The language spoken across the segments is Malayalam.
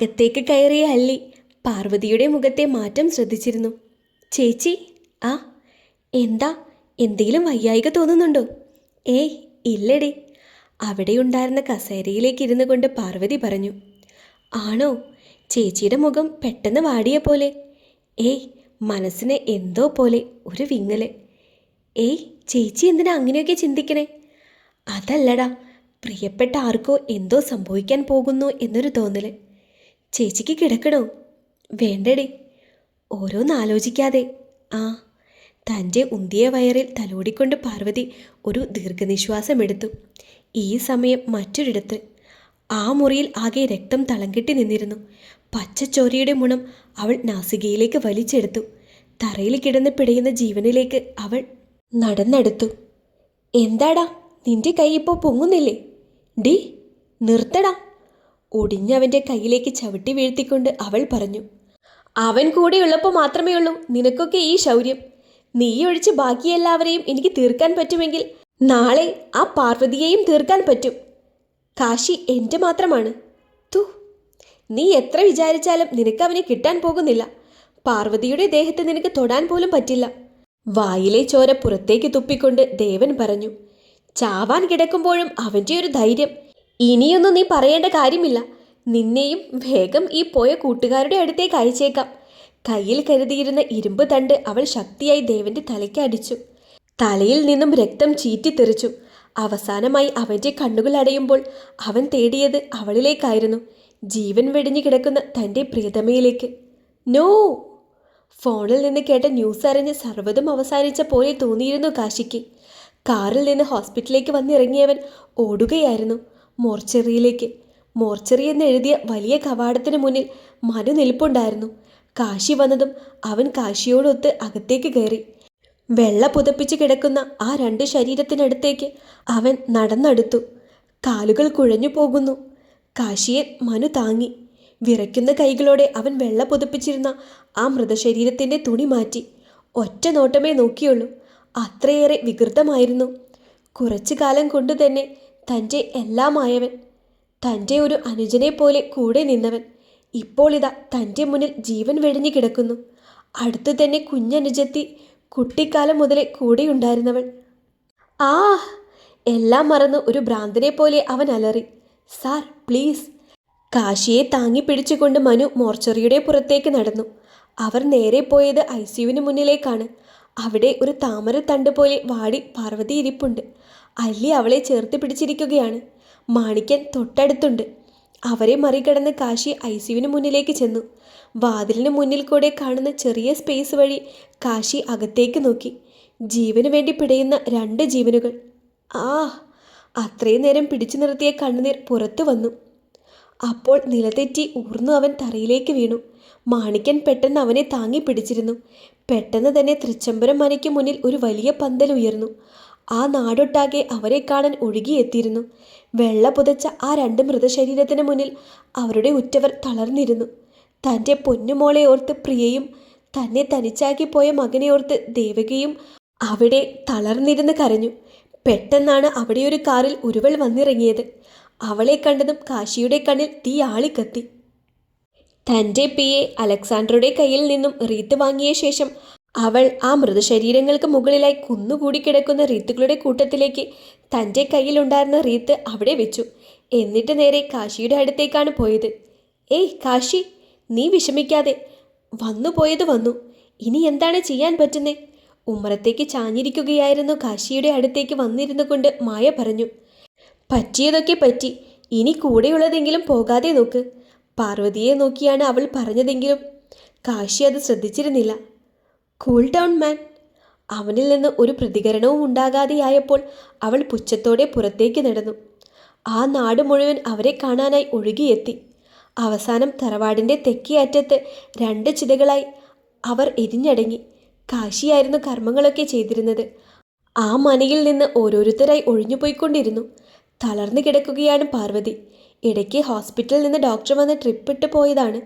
അകത്തേക്ക് കയറിയ അല്ലി പാർവതിയുടെ മുഖത്തെ മാറ്റം ശ്രദ്ധിച്ചിരുന്നു. ചേച്ചി, ആ എന്താ, എന്തെങ്കിലും വയ്യായിക തോന്നുന്നുണ്ടോ? ഏയ് ഇല്ലടി. അവിടെയുണ്ടായിരുന്ന കസേരയിലേക്ക് ഇരുന്നു കൊണ്ട് പാർവതി പറഞ്ഞു. ആണോ? ചേച്ചിയുടെ മുഖം പെട്ടെന്ന് വാടിയ പോലെ. ഏയ്, മനസ്സിന് എന്തോ പോലെ ഒരു വിങ്ങല്. ഏയ്, ചേച്ചി എന്തിനാ അങ്ങനെയൊക്കെ ചിന്തിക്കണേ? അതല്ലടാ, പ്രിയപ്പെട്ട ആർക്കോ എന്തോ സംഭവിക്കാൻ പോകുന്നു എന്നൊരു തോന്നല്. ചേച്ചിക്ക് കിടക്കണോ? വേണ്ടടി. ഓരോന്നാലോചിക്കാതെ. ആ. തൻ്റെ ഉന്തിയ വയറിൽ തലോടിക്കൊണ്ട് പാർവതി ഒരു ദീർഘനിശ്വാസമെടുത്തു. ഈ സമയം മറ്റൊരിടത്ത് ആ മുറിയിൽ ആകെ രക്തം തളം കെട്ടി നിന്നിരുന്നു. പച്ചച്ചോരയുടെ മുണം അവൾ നാസികയിലേക്ക് വലിച്ചെടുത്തു. തറയിൽ കിടന്ന് പിടയുന്ന ജീവനിലേക്ക് അവൾ നടന്നെടുത്തു. എന്താടാ, നിന്റെ കൈ ഇപ്പോൾ പൊങ്ങുന്നില്ലേ? ഡി, നിർത്തടാ. ഒടിഞ്ഞവൻ്റെ കയ്യിലേക്ക് ചവിട്ടി വീഴ്ത്തിക്കൊണ്ട് അവൾ പറഞ്ഞു. അവൻ കൂടെയുള്ളപ്പോൾ മാത്രമേ ഉള്ളൂ നിനക്കൊക്കെ ഈ ശൗര്യം. നീ ഒഴിച്ച് ബാക്കി എല്ലാവരെയും എനിക്ക് തീർക്കാൻ പറ്റുമെങ്കിൽ നാളെ ആ പാർവതിയെയും തീർക്കാൻ പറ്റും. കാശി എൻ്റെ മാത്രമാണ്. തു, നീ എത്ര വിചാരിച്ചാലും നിനക്ക് അവനെ കിട്ടാൻ പോകുന്നില്ല. പാർവതിയുടെ ദേഹത്ത് നിനക്ക് തൊടാൻ പോലും പറ്റില്ല. വായിലെ ചോര പുറത്തേക്ക് തുപ്പിക്കൊണ്ട് ദേവൻ പറഞ്ഞു. ചാവാൻ കിടക്കുമ്പോഴും അവൻ്റെ ഒരു ധൈര്യം. ഇനിയൊന്നും നീ പറയേണ്ട കാര്യമില്ല. നിന്നെയും വേഗം ഈ പോയ കൂട്ടുകാരുടെ അടുത്തേക്ക് അയച്ചേക്കാം. കയ്യിൽ കരുതിയിരുന്ന ഇരുമ്പ് തണ്ട് അവൾ ശക്തിയായി ദേവന്റെ തലയ്ക്ക് അടിച്ചു. തലയിൽ നിന്നും രക്തം ചീറ്റിത്തെറിച്ചു. അവസാനമായി അവൻ്റെ കണ്ണുകൾ അടയുമ്പോൾ അവൻ തേടിയത് അവളിലേക്കായിരുന്നു, ജീവൻ വെടിഞ്ഞു കിടക്കുന്ന തൻ്റെ പ്രിയതമയിലേക്ക്. നോ! ഫോണിൽ നിന്ന് കേട്ട ന്യൂസ് അറിഞ്ഞ് സർവ്വതും അവസാനിച്ച പോലെ തോന്നിയിരുന്നു കാശിക്ക്. കാറിൽ നിന്ന് ഹോസ്പിറ്റലിലേക്ക് വന്നിറങ്ങിയവൻ ഓടുകയായിരുന്നു മോർച്ചറിയിലേക്ക്. മോർച്ചറി എന്നെഴുതിയ വലിയ കവാടത്തിന് മുന്നിൽ മനു നിൽപ്പുണ്ടായിരുന്നു. കാശി വന്നതും അവൻ കാശിയോടൊത്ത് അകത്തേക്ക് കയറി. വെള്ള പുതപ്പിച്ച് കിടക്കുന്ന ആ രണ്ട് ശരീരത്തിനടുത്തേക്ക് അവൻ നടന്നെടുത്തു. കാലുകൾ കുഴഞ്ഞു പോകുന്നു. കാശിയെ മനു താങ്ങി. വിറയ്ക്കുന്ന കൈകളോടെ അവൻ വെള്ള പുതപ്പിച്ചിരുന്ന ആ മൃതശരീരത്തിൻ്റെ തുണി മാറ്റി. ഒറ്റ നോട്ടമേ നോക്കിയുള്ളൂ. അത്രയേറെ വികൃതമായിരുന്നു. കുറച്ചു കാലം കൊണ്ട് തന്നെ തൻ്റെ എല്ലാമായവൻ, തൻ്റെ ഒരു അനുജനെ പോലെ കൂടെ നിന്നവൻ, ഇപ്പോൾ ഇതാ തൻ്റെ മുന്നിൽ ജീവൻ വെടിഞ്ഞു കിടക്കുന്നു. അടുത്തു തന്നെ കുഞ്ഞനുജത്തി, കുട്ടിക്കാലം മുതലേ കൂടെയുണ്ടായിരുന്നവൾ. ആ! എല്ലാം മറന്ന് ഒരു ഭ്രാന്തനെ പോലെ അവൻ അലറി. Sir, please! കാശിയെ താങ്ങി പിടിച്ചുകൊണ്ട് മനു മോർച്ചറിയുടെ പുറത്തേക്ക് നടന്നു. അവർ നേരെ പോയത് ICUവിന് മുന്നിലേക്കാണ്. അവിടെ ഒരു താമരത്തണ്ട് പോലെ വാടി പാർവതി ഇരിപ്പുണ്ട്. അല്ലി അവളെ ചേർത്ത് പിടിച്ചിരിക്കുകയാണ്. മാണിക്യൻ തൊട്ടടുത്തുണ്ട്. അവരെ മറികടന്ന് കാശി ICUവിന് മുന്നിലേക്ക് ചെന്നു. വാതിലിന് മുന്നിൽ കൂടെ കാണുന്ന ചെറിയ സ്പേസ് വഴി കാശി അകത്തേക്ക് നോക്കി. ജീവന് വേണ്ടി പിടയുന്ന രണ്ട് ജീവനുകൾ. ആ! അത്രയും നേരം പിടിച്ചു നിർത്തിയ കണ്ണുനീർ പുറത്തു വന്നു. അപ്പോൾ നിലതെറ്റി ഊർന്നു അവൻ തറയിലേക്ക് വീണു. മാണിക്യൻ പെട്ടെന്ന് അവനെ താങ്ങി പിടിച്ചിരുന്നു. പെട്ടെന്ന് തന്നെ തൃച്ചംബരം മനയ്ക്ക് മുന്നിൽ ഒരു വലിയ പന്തൽ ഉയർന്നു. ആ നാടൊട്ടാകെ അവരെ കാണാൻ ഒഴുകിയെത്തിയിരുന്നു. വെള്ള പുതച്ച ആ രണ്ട് മൃതശരീരത്തിന് മുന്നിൽ അവരുടെ ഉറ്റവർ തളർന്നിരുന്നു. തൻ്റെ പൊന്നുമോളെ ഓർത്ത് പ്രിയയും തന്നെ തനിച്ചാക്കി പോയ മകനെ ഓർത്ത് ദേവകിയും അവിടെ തളർന്നിരുന്ന് കരഞ്ഞു. പെട്ടെന്നാണ് അവിടെ ഒരു കാറിൽ ഒരുവൾ വന്നിറങ്ങിയത്. അവളെ കണ്ടതും കാശിയുടെ കണ്ണിൽ തീ ആളിക്കത്തി. തൻ്റെ PA അലക്സാണ്ടറുടെ കയ്യിൽ നിന്നും റീത്ത് വാങ്ങിയ ശേഷം അവൾ ആ മൃതശരീരങ്ങൾക്ക് മുകളിലായി കുന്നുകൂടി കിടക്കുന്ന റീത്തുകളുടെ കൂട്ടത്തിലേക്ക് തൻ്റെ കയ്യിലുണ്ടായിരുന്ന റീത്ത് അവിടെ വെച്ചു. എന്നിട്ട് നേരെ കാശിയുടെ അടുത്തേക്കാണ് പോയത്. ഏയ് കാശി, നീ വിഷമിക്കാതെ. വന്നു പോയത് വന്നു. ഇനി എന്താണ് ചെയ്യാൻ പറ്റുന്നേ? ഉമ്മറത്തേക്ക് ചാഞ്ഞിരിക്കുകയായിരുന്നു കാശിയുടെ അടുത്തേക്ക് വന്നിരുന്നു കൊണ്ട് മായ പറഞ്ഞു. പറ്റിയതൊക്കെ പറ്റി. ഇനി കൂടെയുള്ളതെങ്കിലും പോകാതെ നോക്ക്. പാർവതിയെ നോക്കിയാണ് അവൾ പറഞ്ഞതെങ്കിലും കാശി അത് ശ്രദ്ധിച്ചിരുന്നില്ല. കൂൾ ഡൗൺ മാൻ. അവനിൽ നിന്ന് ഒരു പ്രതികരണവും ഉണ്ടാകാതെയായപ്പോൾ അവൾ പുച്ഛത്തോടെ പുറത്തേക്ക് നടന്നു. ആ നാട് മുഴുവൻ അവരെ കാണാനായി ഒഴുകിയെത്തി. അവസാനം തറവാടിൻ്റെ തെക്കേ അറ്റത്ത് രണ്ട് ചിതകളായി അവർ എരിഞ്ഞടങ്ങി. കാശിയായിരുന്നു കർമ്മങ്ങളൊക്കെ ചെയ്തിരുന്നത്. ആ മനയിൽ നിന്ന് ഓരോരുത്തരായി ഒഴിഞ്ഞുപോയിക്കൊണ്ടിരുന്നു. തളർന്നു കിടക്കുകയാണ് പാർവതി. ഇടയ്ക്ക് ഹോസ്പിറ്റലിൽ നിന്ന് ഡോക്ടർ വന്ന് ട്രിപ്പ് ഇട്ട് പോയതാണ്.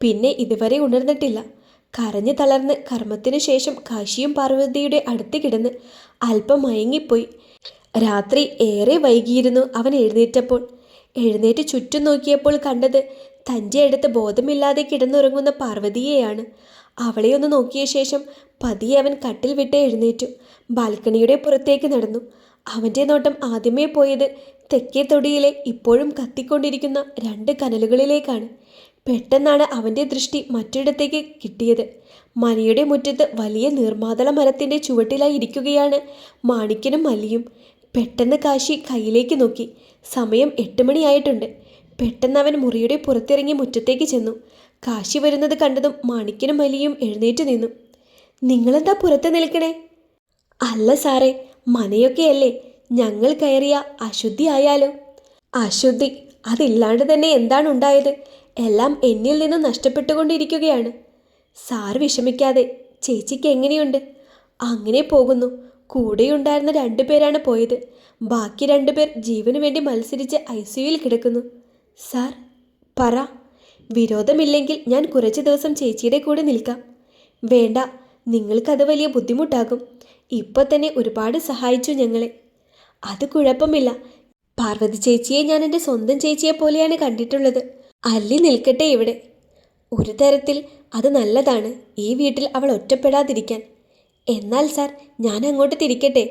പിന്നെ ഇതുവരെ ഉണർന്നിട്ടില്ല. കരഞ്ഞു തളർന്ന് കർമ്മത്തിനു ശേഷം കാശിയും പാർവതിയുടെ അടുത്ത് കിടന്ന് അല്പം മയങ്ങിപ്പോയി. രാത്രി ഏറെ വൈകിയിരുന്നു അവൻ എഴുന്നേറ്റപ്പോൾ. എഴുന്നേറ്റ് ചുറ്റും നോക്കിയപ്പോൾ കണ്ടത് തൻ്റെ അടുത്ത് ബോധമില്ലാതെ കിടന്നുറങ്ങുന്ന പാർവതിയെയാണ്. അവളെ ഒന്ന് നോക്കിയ ശേഷം പതിയെ അവൻ കട്ടിൽ വിട്ട് എഴുന്നേറ്റു. ബാൽക്കണിയുടെ പുറത്തേക്ക് നടന്നു. അവൻ്റെ നോട്ടം ആദ്യമേ പോയത് തെക്കേ തൊടിയിലെ ഇപ്പോഴും കത്തിക്കൊണ്ടിരിക്കുന്ന 2 കനലുകളിലേക്കാണ്. പെട്ടെന്നാണ് അവൻ്റെ ദൃഷ്ടി മറ്റൊരിടത്തേക്ക് കിട്ടിയത്. മനയുടെ മുറ്റത്ത് വലിയ നീർമാതള മരത്തിൻ്റെ ചുവട്ടിലായി ഇരിക്കുകയാണ് മാണിക്കനും മല്ലിയും. പെട്ടെന്ന് കാശി കയ്യിലേക്ക് നോക്കി. സമയം 8 മണിയായിട്ടുണ്ട്. പെട്ടെന്ന് അവൻ മുറിയുടെ പുറത്തിറങ്ങി മുറ്റത്തേക്ക് ചെന്നു. കാശി വരുന്നത് കണ്ടതും മാണിക്കനും മല്ലിയും എഴുന്നേറ്റ് നിന്നു. നിങ്ങളെന്താ പുറത്ത് നിൽക്കണേ? അല്ല സാറേ, മനയൊക്കെയല്ലേ, ഞങ്ങൾ കയറിയ അശുദ്ധി ആയാലോ? അശുദ്ധി അതില്ലാണ്ട് തന്നെ എന്താണ് ഉണ്ടായത്? എല്ലാം എന്നിൽ നിന്നും നഷ്ടപ്പെട്ടുകൊണ്ടിരിക്കുകയാണ്. സാർ വിഷമിക്കാതെ. ചേച്ചിക്ക് എങ്ങനെയുണ്ട്? അങ്ങനെ പോകുന്നു. കൂടെയുണ്ടായിരുന്ന 2 പേരാണ് പോയത്. ബാക്കി 2 പേർ ജീവന് വേണ്ടി മത്സരിച്ച് ICUയിൽ കിടക്കുന്നു. സാർ പറ. വിരോധമില്ലെങ്കിൽ ഞാൻ കുറച്ച് ദിവസം ചേച്ചിയുടെ കൂടെ നിൽക്കാം. വേണ്ട, നിങ്ങൾക്കത് വലിയ ബുദ്ധിമുട്ടാകും. ഇപ്പോൾ തന്നെ ഒരുപാട് സഹായിച്ചു ഞങ്ങളെ. അത് കുഴപ്പമില്ല. പാർവതി ചേച്ചിയെ ഞാൻ എൻ്റെ സ്വന്തം ചേച്ചിയെ പോലെയാണ് കണ്ടിട്ടുള്ളത്. അല്ലി നിൽക്കട്ടെ ഇവിടെ. ഒരു തരത്തിൽ അത് നല്ലതാണ്, ഈ വീട്ടിൽ അവൾ ഒറ്റപ്പെടാതിരിക്കാൻ. എന്നാൽ സാർ, ഞാൻ അങ്ങോട്ട് തിരിക്കട്ടെ?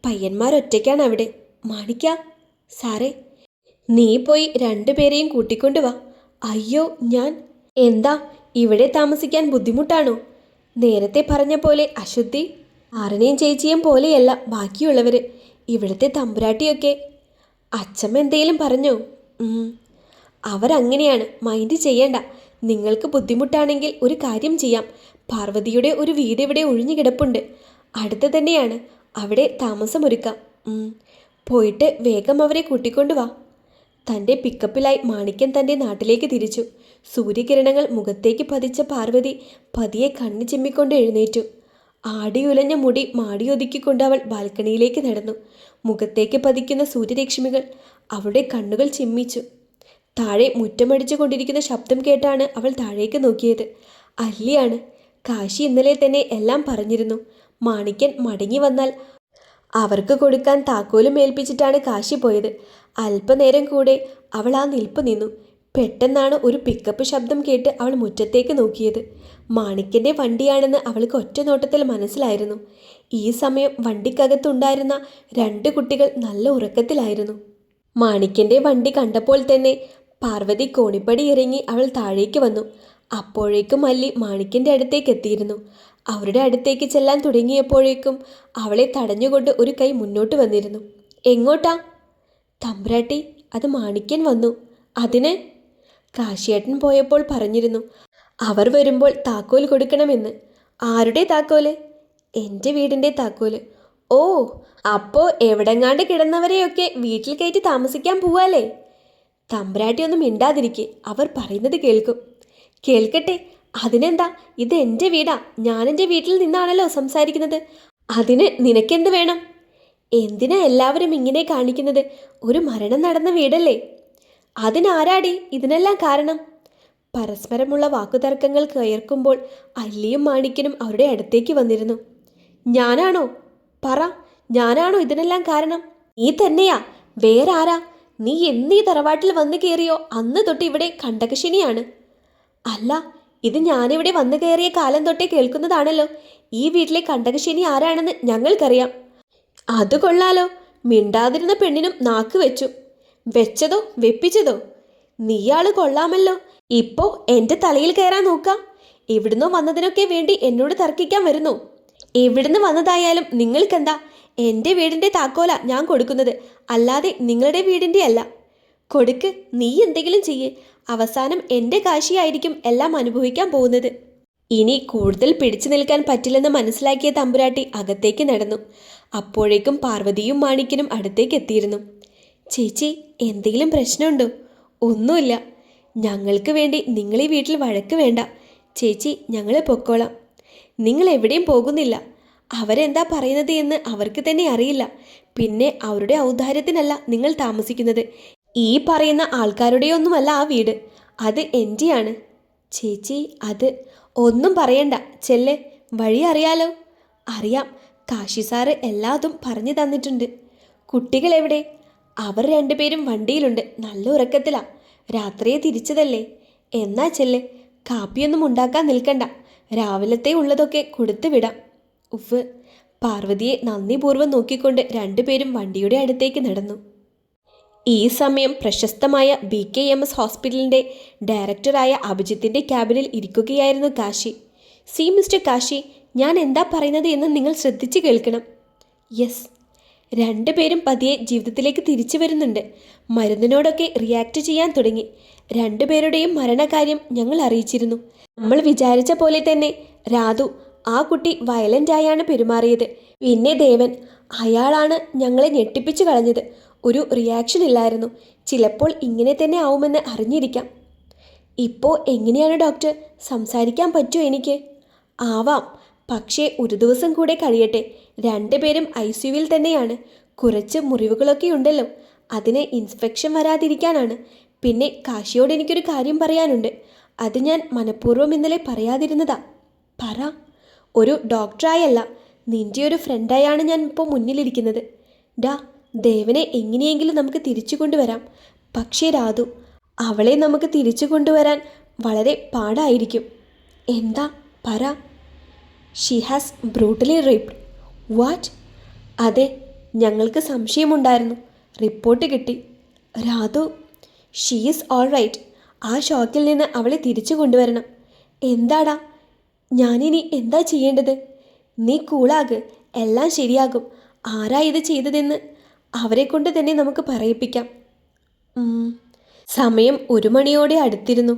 പയ്യന്മാരൊറ്റയ്ക്കാണ് അവിടെ. മാണിക്ക. സാറേ, നീ പോയി 2 പേരെയും കൂട്ടിക്കൊണ്ടു വാ. അയ്യോ, ഞാൻ. എന്താ, ഇവിടെ താമസിക്കാൻ ബുദ്ധിമുട്ടാണോ? നേരത്തെ പറഞ്ഞ പോലെ അശുദ്ധി? ആറിനെയും ചേച്ചിയും പോലെയല്ല ബാക്കിയുള്ളവർ. ഇവിടുത്തെ തമ്പുരാട്ടിയൊക്കെ. അച്ഛമ്മ എന്തേലും പറഞ്ഞോ? അവരങ്ങനെയാണ്, മൈൻഡ് ചെയ്യണ്ട. നിങ്ങൾക്ക് ബുദ്ധിമുട്ടാണെങ്കിൽ ഒരു കാര്യം ചെയ്യാം. പാർവതിയുടെ ഒരു വീട് ഇവിടെ ഒഴിഞ്ഞു കിടപ്പുണ്ട്. അടുത്ത് തന്നെയാണ്. അവിടെ താമസമൊരുക്കാം. പോയിട്ട് വേഗം അവരെ കൂട്ടിക്കൊണ്ടു വാ. തൻ്റെ പിക്കപ്പിലായി മാണിക്യൻ തൻ്റെ നാട്ടിലേക്ക് തിരിച്ചു. സൂര്യകിരണങ്ങൾ മുഖത്തേക്ക് പതിച്ച പാർവതി പതിയെ കണ്ണു ചിമ്മിക്കൊണ്ട് എഴുന്നേറ്റു. ആടിയുലഞ്ഞ മുടി മാടിയൊതുക്കിക്കൊണ്ട് അവൾ ബാൽക്കണിയിലേക്ക് നടന്നു. മുഖത്തേക്ക് പതിക്കുന്ന സൂര്യരശ്മികൾ അവളുടെ കണ്ണുകൾ ചിമ്മിച്ചു. താഴെ മുറ്റമടിച്ചു കൊണ്ടിരിക്കുന്ന ശബ്ദം കേട്ടാണ് അവൾ താഴേക്ക് നോക്കിയത്. അല്ലിയാണ്. കാശി ഇന്നലെ തന്നെ എല്ലാം പറഞ്ഞിരുന്നു. മാണിക്യൻ മടങ്ങി വന്നാൽ അവർക്ക് കൊടുക്കാൻ താക്കോലും ഏൽപ്പിച്ചിട്ടാണ് കാശി പോയത്. അല്പനേരം കൂടെ അവൾ ആ നിൽപ്പ് നിന്നു. പെട്ടെന്നാണ് ഒരു പിക്കപ്പ് ശബ്ദം കേട്ട് അവൾ മുറ്റത്തേക്ക് നോക്കിയത്. മാണിക്യൻ്റെ വണ്ടിയാണെന്ന് അവൾക്ക് ഒറ്റ നോട്ടത്തിൽ മനസ്സിലായിരുന്നു. ഈ സമയം വണ്ടിക്കകത്തുണ്ടായിരുന്ന 2 കുട്ടികൾ നല്ല ഉറക്കത്തിലായിരുന്നു. മാണിക്യൻ്റെ വണ്ടി കണ്ടപ്പോൾ തന്നെ പാർവതി കോണിപ്പടി ഇറങ്ങി അവൾ താഴേക്ക് വന്നു. അപ്പോഴേക്കും മല്ലി മാണിക്യൻ്റെ അടുത്തേക്ക് എത്തിയിരുന്നു. അവരുടെ അടുത്തേക്ക് ചെല്ലാൻ തുടങ്ങിയപ്പോഴേക്കും അവളെ തടഞ്ഞുകൊണ്ട് ഒരു കൈ മുന്നോട്ട് വന്നിരുന്നു. എങ്ങോട്ടാ? തമ്പുരാട്ടി, അത് മാണിക്യൻ വന്നു. അതിന്? കാശിയേട്ടൻ പോയപ്പോൾ പറഞ്ഞിരുന്നു, അവർ വരുമ്പോൾ താക്കോൽ കൊടുക്കണമെന്ന്. ആരുടെ താക്കോല്? എൻ്റെ വീടിൻ്റെ താക്കോല്. ഓ, അപ്പോൾ എവിടെങ്ങാണ്ട് കിടന്നവരെയൊക്കെ വീട്ടിൽ കയറ്റി താമസിക്കാൻ പോവാല്ലേ? തമ്പുരാട്ടി ഒന്നും മിണ്ടാതിരിക്കെ, അവർ പറയുന്നത് കേൾക്കും. കേൾക്കട്ടെ, അതിനെന്താ? ഇത് എൻ്റെ വീടാ. ഞാനെൻ്റെ വീട്ടിൽ നിന്നാണല്ലോ സംസാരിക്കുന്നത്. അതിന് നിനക്കെന്ത് വേണം? എന്തിനാ എല്ലാവരും ഇങ്ങനെ കാണിക്കുന്നത്? ഒരു മരണം നടന്ന വീടല്ലേ. അതിനാരാടി ഇതിനെല്ലാം കാരണം? പരസ്പരമുള്ള വാക്കുതർക്കങ്ങൾ കയർക്കുമ്പോൾ അല്ലിയും മാണിക്കനും അവരുടെ അടുത്തേക്ക് വന്നിരുന്നു. ഞാനാണോ? പറ, ഞാനാണോ ഇതിനെല്ലാം കാരണം? നീ തന്നെയാ. വേറെ ആരാ? നീ എന്നീ തറവാട്ടിൽ വന്നു കയറിയോ അന്ന് തൊട്ട് ഇവിടെ കണ്ടകശിനിയാണ്. അല്ല, ഇത് ഞാനിവിടെ വന്നു കയറിയ കാലം തൊട്ടേ കേൾക്കുന്നതാണല്ലോ. ഈ വീട്ടിലെ കണ്ടകശിനി ആരാണെന്ന് ഞങ്ങൾക്കറിയാം. അത് കൊള്ളാലോ. മിണ്ടാതിരുന്ന പെണ്ണിനും നാക്ക് വെച്ചു. വെച്ചതോ വെപ്പിച്ചതോ? നീയാള് കൊള്ളാമല്ലോ. ഇപ്പോ എൻ്റെ തലയിൽ കയറാൻ നോക്കാം. എവിടുന്നോ വന്നതിനൊക്കെ വേണ്ടി എന്നോട് തർക്കിക്കാൻ വരുന്നു. എവിടുന്ന് വന്നതായാലും നിങ്ങൾക്കെന്താ? എൻ്റെ വീടിൻ്റെ താക്കോല ഞാൻ കൊടുക്കുന്നത്, അല്ലാതെ നിങ്ങളുടെ വീടിൻ്റെ അല്ല. കൊടുക്ക്, നീ എന്തെങ്കിലും ചെയ്യേ. അവസാനം എൻ്റെ കാശിയായിരിക്കും എല്ലാം അനുഭവിക്കാൻ പോകുന്നത്. ഇനി കൂടുതൽ പിടിച്ചു നിൽക്കാൻ പറ്റില്ലെന്ന് മനസ്സിലാക്കിയ തമ്പുരാട്ടി അകത്തേക്ക് നടന്നു. അപ്പോഴേക്കും പാർവതിയും മാണിക്കനും അടുത്തേക്ക് എത്തിയിരുന്നു. ചേച്ചി, എന്തെങ്കിലും പ്രശ്നമുണ്ടോ? ഒന്നുമില്ല. ഞങ്ങൾക്ക് വേണ്ടി നിങ്ങൾ ഈ വീട്ടിൽ വഴക്ക് വേണ്ട ചേച്ചി. ഞങ്ങൾ പൊക്കോളാം. നിങ്ങൾ എവിടെയും പോകുന്നില്ല. അവരെന്താ പറയുന്നത് എന്ന് അവർക്ക് തന്നെ അറിയില്ല. പിന്നെ അവരുടെ ഔദാര്യത്തിനല്ല നിങ്ങൾ താമസിക്കുന്നത്. ഈ പറയുന്ന ആൾക്കാരുടെയൊന്നുമല്ല ആ വീട്. അത് എൻ്റെയാണ്. ചേച്ചി, അത് ഒന്നും പറയണ്ട. ചെല്ല്, വഴി അറിയാലോ. അറിയാം, കാശി സാറ് എല്ലാതും പറഞ്ഞു തന്നിട്ടുണ്ട്. കുട്ടികൾ എവിടെ? അവർ 2 പേരും വണ്ടിയിലുണ്ട്. നല്ല ഉറക്കത്തിലാ. രാത്രിയെ തിരിച്ചതല്ലേ. എന്നാ ചെല്ല്, കാപ്പിയൊന്നും ഉണ്ടാക്കാൻ നിൽക്കണ്ട, രാവിലത്തെ ഉള്ളതൊക്കെ കൊടുത്തു വിടാം. ഉഫ്. പാർവതിയെ നന്ദിപൂർവ്വം നോക്കിക്കൊണ്ട് രണ്ടുപേരും വണ്ടിയുടെ അടുത്തേക്ക് നടന്നു. ഈ സമയം പ്രശസ്തമായ BKMS ഹോസ്പിറ്റലിൻ്റെ ഡയറക്ടറായ അഭിജിത്തിൻ്റെ ക്യാബിനിൽ ഇരിക്കുകയായിരുന്നു കാശി. സി മിസ്റ്റർ കാശി, ഞാൻ എന്താ പറയുന്നത് എന്ന് നിങ്ങൾ ശ്രദ്ധിച്ച് കേൾക്കണം. യെസ്. രണ്ടുപേരും പതിയെ ജീവിതത്തിലേക്ക് തിരിച്ചു വരുന്നുണ്ട്. മരുന്നിനോടൊക്കെ റിയാക്ട് ചെയ്യാൻ തുടങ്ങി. രണ്ടുപേരുടെയും മരണകാര്യം ഞങ്ങൾ അറിയിച്ചിരുന്നു. നമ്മൾ വിചാരിച്ച പോലെ തന്നെ രാധു, ആ കുട്ടി വയലൻ്റായാണ് പെരുമാറിയത്. പിന്നെ ദേവൻ, അയാളാണ് ഞങ്ങളെ ഞെട്ടിപ്പിച്ചു കളഞ്ഞത്. ഒരു റിയാക്ഷൻ ഇല്ലായിരുന്നു. ചിലപ്പോൾ ഇങ്ങനെ തന്നെ ആവുമെന്ന് അറിഞ്ഞിരിക്കാം. ഇപ്പോൾ എങ്ങനെയാണ് ഡോക്ടർ? സംസാരിക്കാൻ പറ്റുമോ എനിക്ക്? ആവാം, പക്ഷേ ഒരു ദിവസം കൂടെ കഴിയട്ടെ. രണ്ടുപേരും ICUവിൽ തന്നെയാണ്. കുറച്ച് മുറിവുകളൊക്കെ ഉണ്ടല്ലോ, അതിന് ഇൻഫെക്ഷൻ വരാതിരിക്കാനാണ്. പിന്നെ കാശിയോട് എനിക്കൊരു കാര്യം പറയാനുണ്ട്. അത് ഞാൻ മനഃപൂർവ്വം ഇന്നലെ പറയാതിരുന്നതാ. പറ. ഒരു ഡോക്ടറായല്ല, നിൻ്റെ ഒരു ഫ്രണ്ടായാണ് ഞാൻ ഇപ്പോൾ മുന്നിലിരിക്കുന്നത്. ഡാ, ദേവനെ എങ്ങനെയെങ്കിലും നമുക്ക് തിരിച്ചു കൊണ്ടുവരാം. പക്ഷേ രാധു, അവളെ നമുക്ക് തിരിച്ചു കൊണ്ടുവരാൻ വളരെ പാടായിരിക്കും. എന്താ? പറ. She has brutally raped. What? അതെ, ഞങ്ങൾക്ക് സംശയമുണ്ടായിരുന്നു. റിപ്പോർട്ട് കിട്ടി. Radhu, she is all right. ആ ഷോക്കിൽ നിന്ന് അവളെ തിരിച്ചു കൊണ്ടുവരണം. എന്താടാ, ഞാനിനി എന്താ ചെയ്യേണ്ടത്? നീ കൂളാക്, എല്ലാം ശരിയാകും. ആരാ ഇത് ചെയ്തതെന്ന് അവരെ കൊണ്ട് തന്നെ നമുക്ക് പറയിപ്പിക്കാം. സമയം 1 മണിയോടെ അടുത്തിരുന്നു.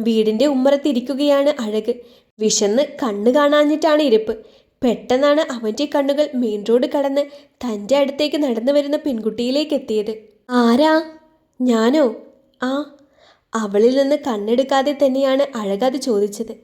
വീടിൻ്റെ ഉമ്മറത്തിരിക്കുകയാണ് അഴക്. വിശന്ന് കണ്ണ് കാണാഞ്ഞിട്ടാണ് ഇരിപ്പ്. പെട്ടെന്നാണ് അവൻ്റെ കണ്ണുകൾ മെയിൻ റോഡ് കടന്ന് തൻ്റെ അടുത്തേക്ക് നടന്നു വരുന്ന പെൺകുട്ടിയിലേക്ക് എത്തിയത്. ആരാ? ഞാനോ? ആ. അവളിൽ നിന്ന് കണ്ണെടുക്കാതെ തന്നെയാണ് അഴക് അത് ചോദിച്ചത്.